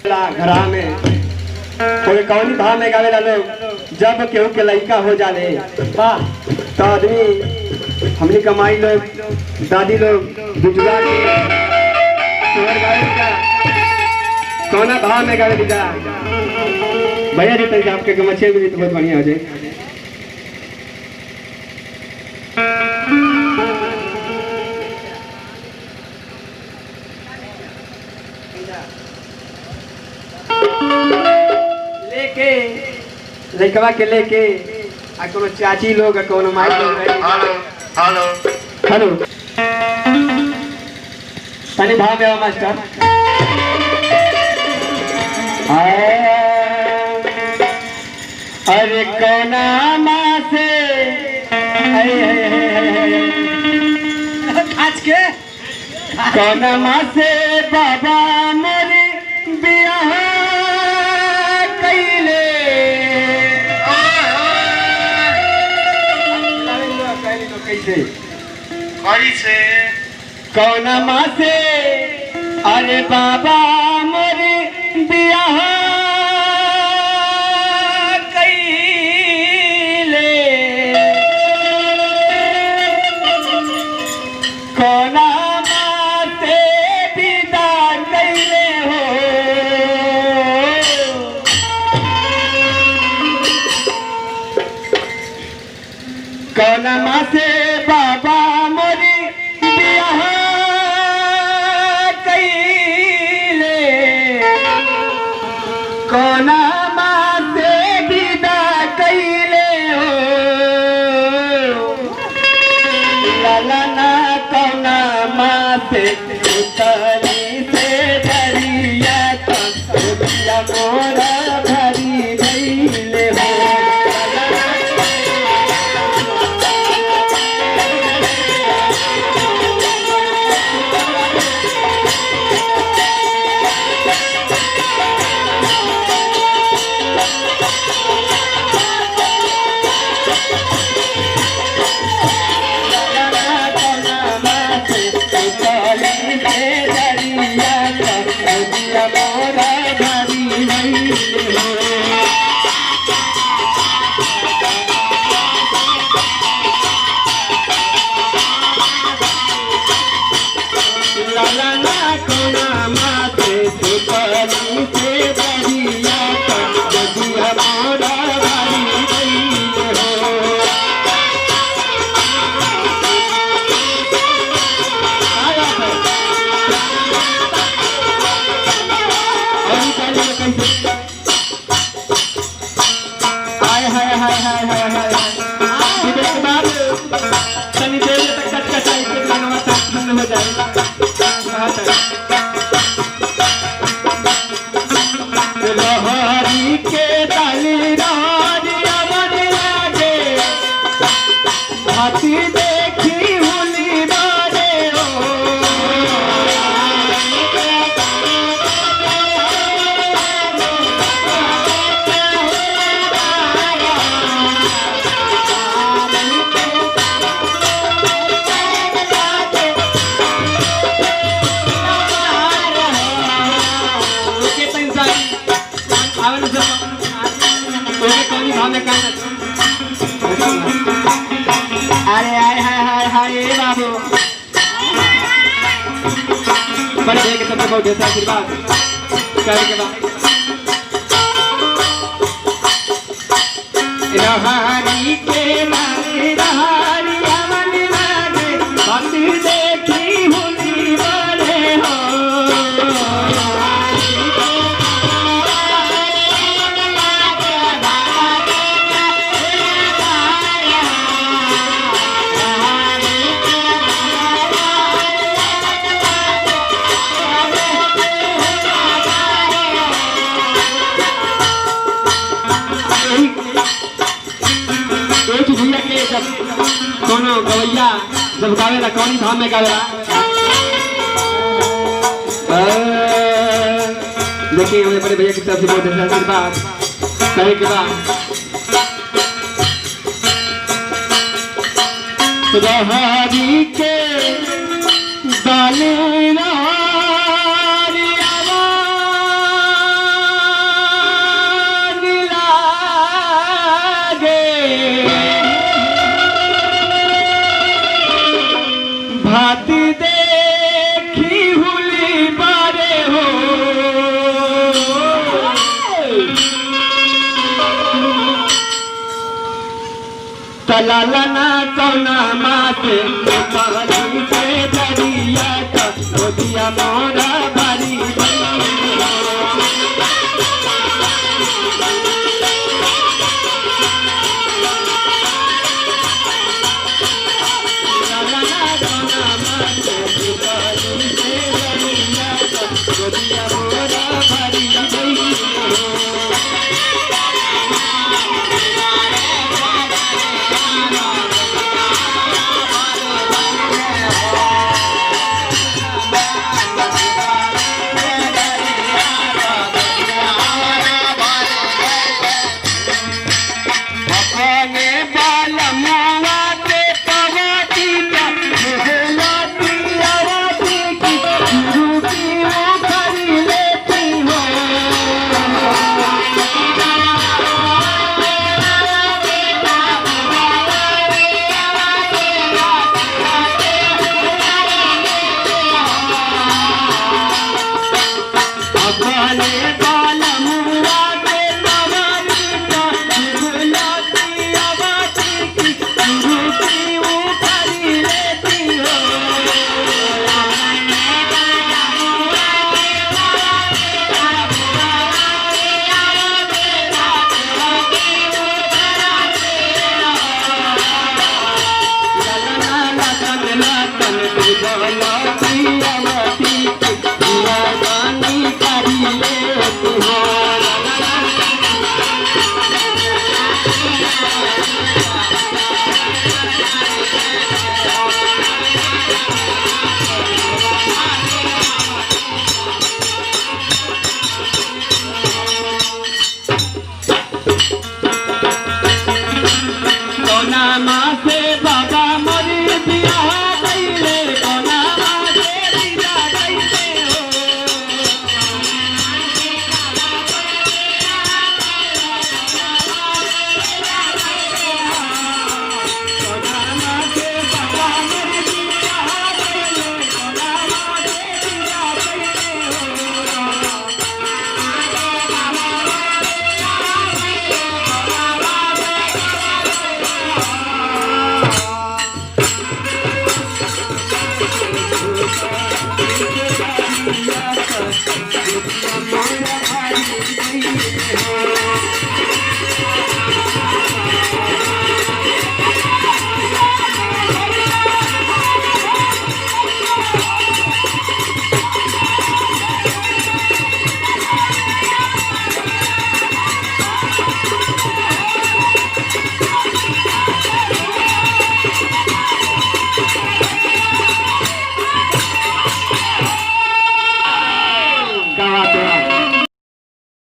गौरा घरा में कोई कौनी भाव में गावेला लोग जब केहू के लड़का हो जाले वाह तो आदमी हमने कमाई लोग दादी लोग बुजुर्ग कौना भाव में गावे दीदा भैया जी तक आपके गमछे भी तो बहुत बढ़िया हो जाए। लेके लड़कवा के लेके आ कोनो चाची लोग कोनो माई लोग हेलो हेलो हेलो तनी भाव में मास्टर अरे कोना माँ से आज के कोना माँ से बाबा मेरी बियाह कैले कैसे कैसे कोना माँ से अरे बाबा मेरी बियाह कैले कोना माँ से विदा कैले हो कोना माँ से बाबा मोरी बियाह कैले कोना माँ से विदा कैले हो लाला कोना माँ से उतरी से डरिया तो मोरा भरी भैले हो अरे हाय हाय हाय हाय बाबू पर देख सबसे बहुत ढेर आशीर्वाद करे के बाद रहारी के मांगे रहारी अमन लागे बात देखी हुनी बड़े हो कोनो गवैया जब गावेला कौन धाम में गावेला देखिए हमें बड़े भैया की तरफ से बहुत आशीर्वाद कहे के बाद रहारी के लाली भाती देखी हुली बारे हो तलालना कौना माते कहली से दरिया तो दिया मोरा बारी अपने बाल